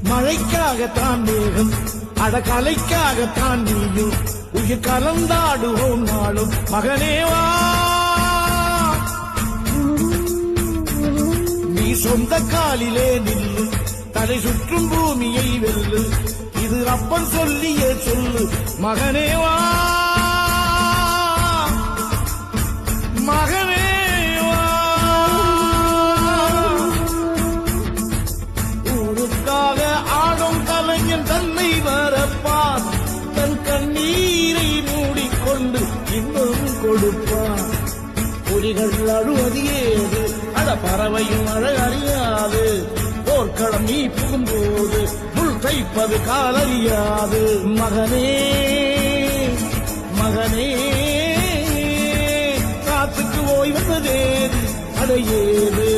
மழைக்காகத்தான் மேகம் அடகலைக்காகத்தான் நீயும் உயிர் கலந்தாடுவோம் நாளும் மகனேவா நீ சொந்த காலிலே நில்லு தலை சுற்றும் பூமியை வெல்லு இது அப்பன் சொல்லியே சொல்லு மகனேவா மகனேவா ஊருக்காக ஆடும் கலைஞன் தன்னை வரப்பான் தன் கண்ணீரை மூடிக்கொண்டு இன்னும் கொடுப்பான் புலிகள் அழுவது ஏது அட பறவையும் அழகறியாது போர்க்களம் நீ புகும்போது முள் தைப்பது காலறியாது மகனே மகனே காத்துக்கு ஓய்வதேது அடையேது